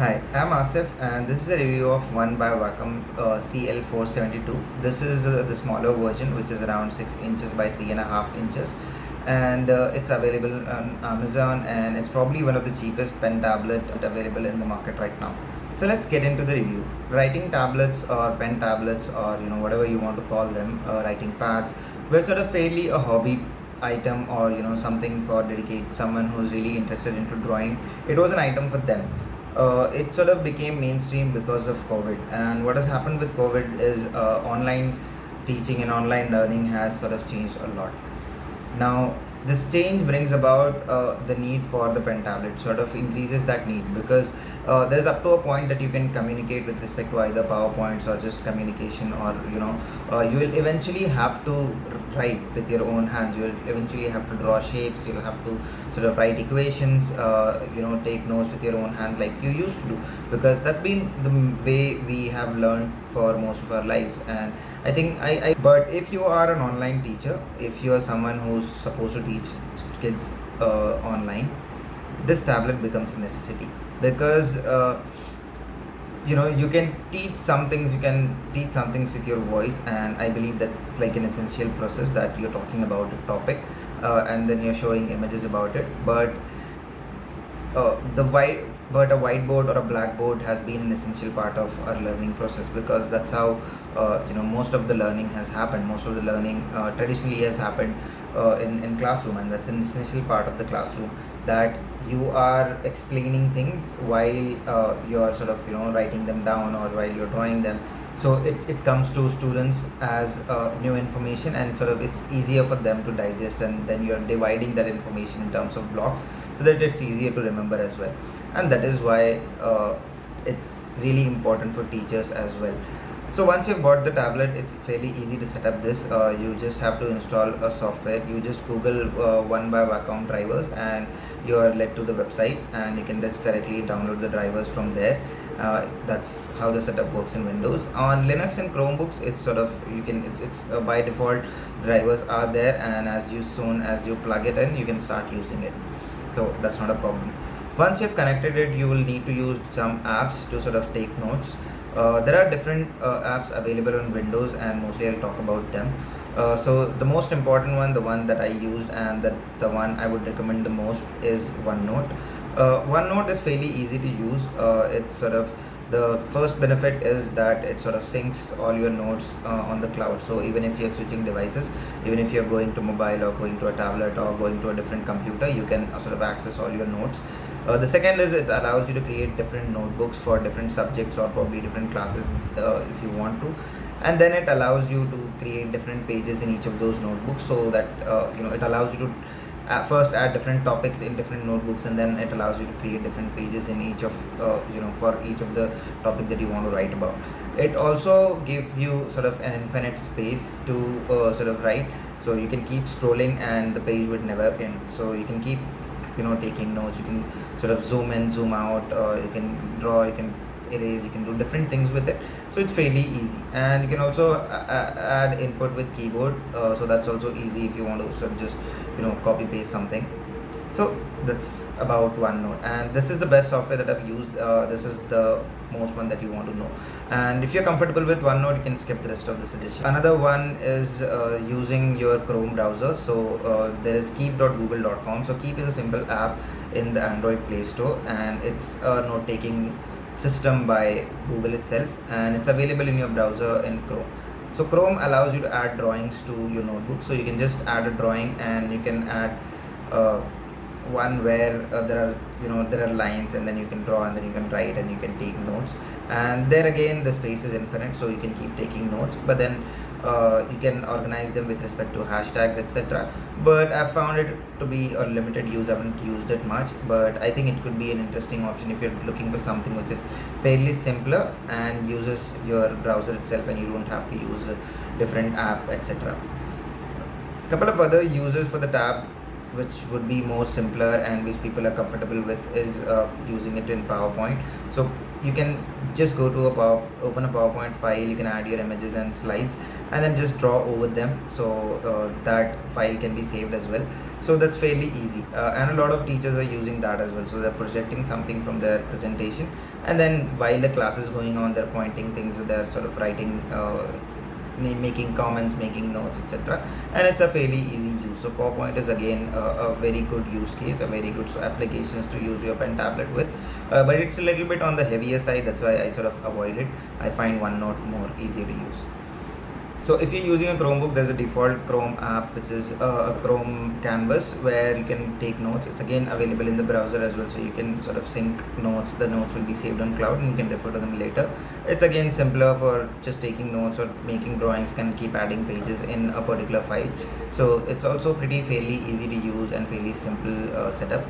Hi, I'm Asif, and this is a review of one by Wacom CL472. This is the smaller version, which is around 6 inches by 3.5 inches, and it's available on Amazon, and it's probably one of the cheapest pen tablet available in the market right now. So let's get into the review. Writing tablets or pen tablets, or whatever you want to call them, writing pads, were sort of fairly a hobby item, or something for dedicate someone who's really interested into drawing. It was an item for them. It sort of became mainstream because of COVID. And what has happened with COVID is online teaching and online learning has sort of changed a lot. Now, this change brings about the need for the pen tablet, sort of increases that need, because there's up to a point that you can communicate with respect to either PowerPoints or just communication, or you will eventually have to write with your own hands. You will eventually have to draw shapes. You'll have to sort of write equations, take notes with your own hands like you used to do, because that's been the way we have learned for most of our lives. And I think but if you are an online teacher, if you are someone who's supposed to teach kids online, this tablet becomes a necessity, because you can teach some things, with your voice, and I believe that it's like an essential process that you're talking about a topic, and then you're showing images about it. But a whiteboard or a blackboard has been an essential part of our learning process, because that's how most of the learning has happened. Most of the learning traditionally has happened in classroom, and that's an essential part of the classroom, that you are explaining things while you're sort of writing them down, or while you're drawing them. So it comes to students as new information, and sort of it's easier for them to digest, and then you're dividing that information in terms of blocks so that it's easier to remember as well. And that is why it's really important for teachers as well. So once you've bought the tablet, it's fairly easy to set up this. You just have to install a software. You just Google one by Wacom drivers, and you are led to the website, and you can just directly download the drivers from there. That's how the setup works in Windows. On Linux and Chromebooks, it's sort of it's by default drivers are there, and soon as you plug it in, you can start using it. So that's not a problem. Once you've connected it, you will need to use some apps to sort of take notes. There are different apps available on Windows, and mostly I'll talk about them. So the most important one, the one that I used, and the one I would recommend the most, is OneNote. OneNote is fairly easy to use. It's sort of, the first benefit is that it sort of syncs all your notes on the cloud. So even if you're switching devices, even if you're going to mobile, or going to a tablet, or going to a different computer, you can sort of access all your notes. The second is it allows you to create different notebooks for different subjects, or probably different classes if you want to. And then it allows you to create different pages in each of those notebooks, so that it allows you to first add different topics in different notebooks, and then it allows you to create different pages in each of for each of the topic that you want to write about. It also gives you sort of an infinite space to sort of write, so you can keep scrolling and the page would never end. So you can keep taking notes. You can sort of zoom in, zoom out, you can draw, you can erase, you can do different things with it. So it's fairly easy, and you can also add input with keyboard, so that's also easy if you want to sort of just copy paste something. So that's about OneNote, and this is the best software that I've used. This is the most one that you want to know, and if you're comfortable with OneNote, you can skip the rest of the suggestion. Another one is using your Chrome browser. So there is keep.google.com. So Keep is a simple app in the Android Play Store, and it's a note-taking system by Google itself, and it's available in your browser in Chrome. So Chrome allows you to add drawings to your notebook. So you can just add a drawing, and you can add one where there are lines, and then you can draw, and then you can write, and you can take notes. And there again, the space is infinite, so you can keep taking notes, but then you can organize them with respect to hashtags, etc. But I've found it to be a limited use. I haven't used it much, but I think it could be an interesting option if you're looking for something which is fairly simpler and uses your browser itself, and you don't have to use a different app, etc. Couple of other uses for the tab which would be more simpler and which people are comfortable with is using it in PowerPoint. So you can just go to open a PowerPoint file, you can add your images and slides and then just draw over them, so that file can be saved as well. So that's fairly easy, and a lot of teachers are using that as well. So they're projecting something from their presentation, and then while the class is going on, they're pointing things, so they're sort of writing, making comments, making notes, etc. And it's a fairly easy use. So PowerPoint is again a very good use case, a very good applications to use your pen tablet with, but it's a little bit on the heavier side. That's why I sort of avoid it. I find OneNote more easier to use. So if you're using a Chromebook, there's a default Chrome app, which is a Chrome canvas, where you can take notes. It's again available in the browser as well, so you can sort of sync notes. The notes will be saved on cloud and you can refer to them later. It's again simpler for just taking notes or making drawings, can keep adding pages in a particular file. So it's also pretty fairly easy to use and fairly simple setup.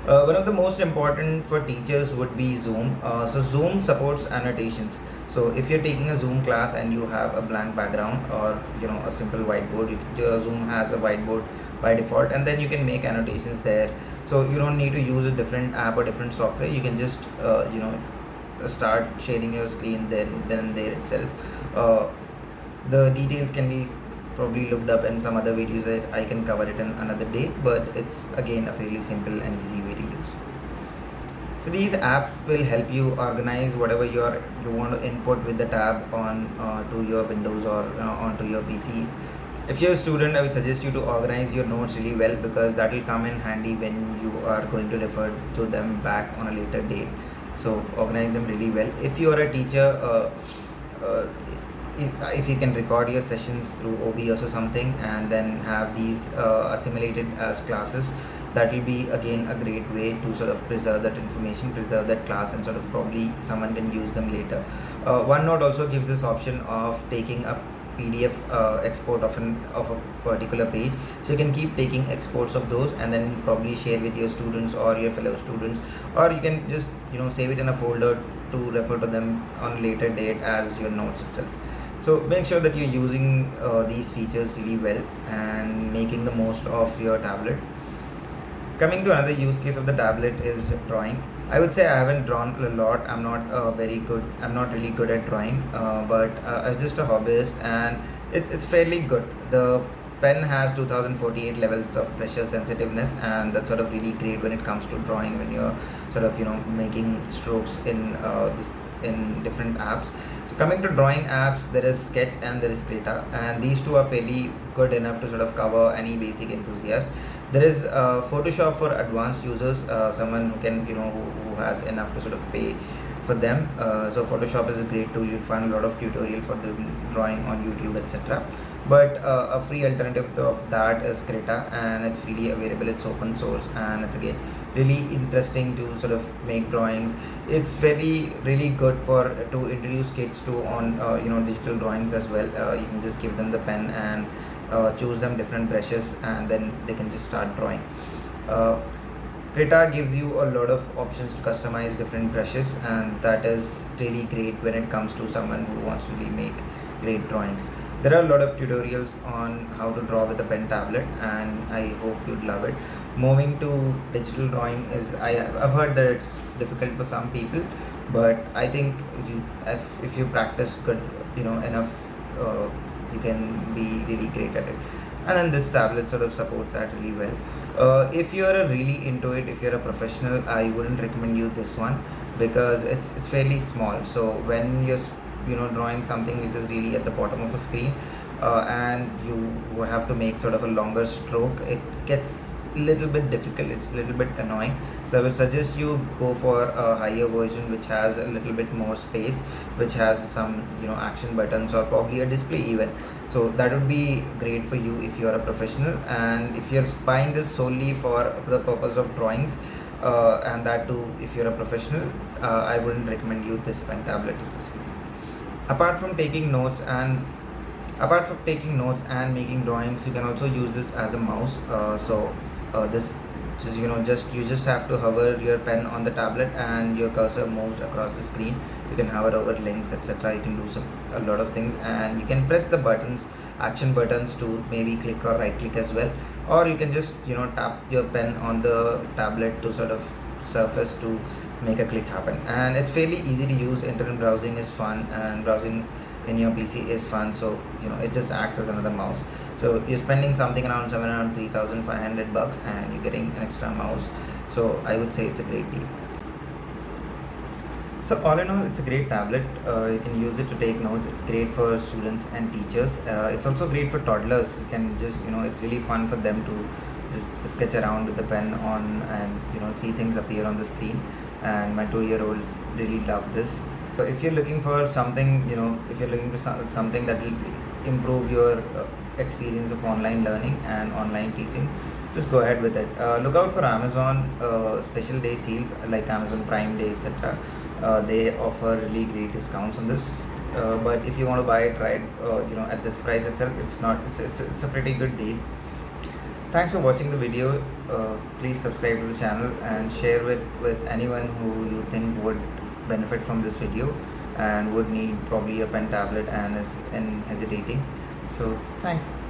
One of the most important for teachers would be Zoom. So Zoom supports annotations. So if you're taking a Zoom class and you have a blank background or a simple whiteboard, Zoom has a whiteboard by default, and then you can make annotations there. So you don't need to use a different app or different software. You can just start sharing your screen then and there itself. The details can be probably looked up in some other videos that I can cover it in another day, but it's again a fairly simple and easy way to use. So these apps will help you organize whatever you want to input with the tab on to your Windows or onto your PC. If you're a student, I would suggest you to organize your notes really well, because that will come in handy when you are going to refer to them back on a later date. So organize them really well. If you are a teacher, if you can record your sessions through OBS or something and then have these assimilated as classes, that will be again a great way to sort of preserve that information, preserve that class, and sort of probably someone can use them later. OneNote also gives this option of taking a PDF export of a particular page, so you can keep taking exports of those and then probably share with your students or your fellow students, or you can just save it in a folder to refer to them on a later date as your notes itself. So make sure that you're using these features really well and making the most of your tablet. Coming to another use case of the tablet is drawing. I would say I haven't drawn a lot. I'm not really good at drawing, but I'm just a hobbyist, and it's fairly good. The pen has 2048 levels of pressure sensitiveness, and that's sort of really great when it comes to drawing, when you're sort of making strokes in different apps. So coming to drawing apps, there is Sketch and there is Krita, and these two are fairly good enough to sort of cover any basic enthusiast. There is Photoshop for advanced users, someone who can who has enough to sort of pay for them. So Photoshop is a great tool. You'll find a lot of tutorial for the drawing on YouTube, etc. But a free alternative of that is Krita, and it's freely available. It's open source, and it's again really interesting to sort of make drawings. It's really good to introduce kids to on digital drawings as well. You can just give them the pen and choose them different brushes, and then they can just start drawing. Krita gives you a lot of options to customize different brushes, and that is really great when it comes to someone who wants to really make great drawings. There are a lot of tutorials on how to draw with a pen tablet, and I hope you'd love it. Moving to digital drawing I've heard that it's difficult for some people, but I think if you practice good enough, you can be really great at it. And then this tablet sort of supports that really well. If you're really into it, if you're a professional, I wouldn't recommend you this one, because it's fairly small. So when you're drawing something which is really at the bottom of a screen, and you have to make sort of a longer stroke, it gets a little bit difficult, it's a little bit annoying. So I would suggest you go for a higher version which has a little bit more space, which has some action buttons or probably a display even. So that would be great for you if you're a professional, and if you're buying this solely for the purpose of drawings, and that too if you're a professional, I wouldn't recommend you this pen tablet specifically. Apart from taking notes and making drawings, you can also use this as a mouse. This just you just have to hover your pen on the tablet and your cursor moves across the screen. You can hover over links, etc. You can do a lot of things, and you can press the buttons, action buttons, to maybe click or right click as well, or you can just tap your pen on the tablet to sort of surface to make a click happen. And it's fairly easy to use. Internet browsing is fun, and browsing in your PC is fun, so it just acts as another mouse. So you're spending something around 3,500 bucks and you're getting an extra mouse, so I would say it's a great deal. So all in all, it's a great tablet. You can use it to take notes. It's great for students and teachers. It's also great for toddlers. You can just it's really fun for them to just sketch around with the pen on, and see things appear on the screen. And my 2-year-old really loved this. So if you're looking for something, if you're looking for something that will improve your experience of online learning and online teaching, just go ahead with it. Look out for Amazon special day sales like Amazon Prime Day, etc. They offer really great discounts on this. But if you want to buy it right, at this price itself, it's a pretty good deal. Thanks for watching the video. Please subscribe to the channel and share with anyone who you think would benefit from this video and would need probably a pen tablet and is hesitating. So thanks.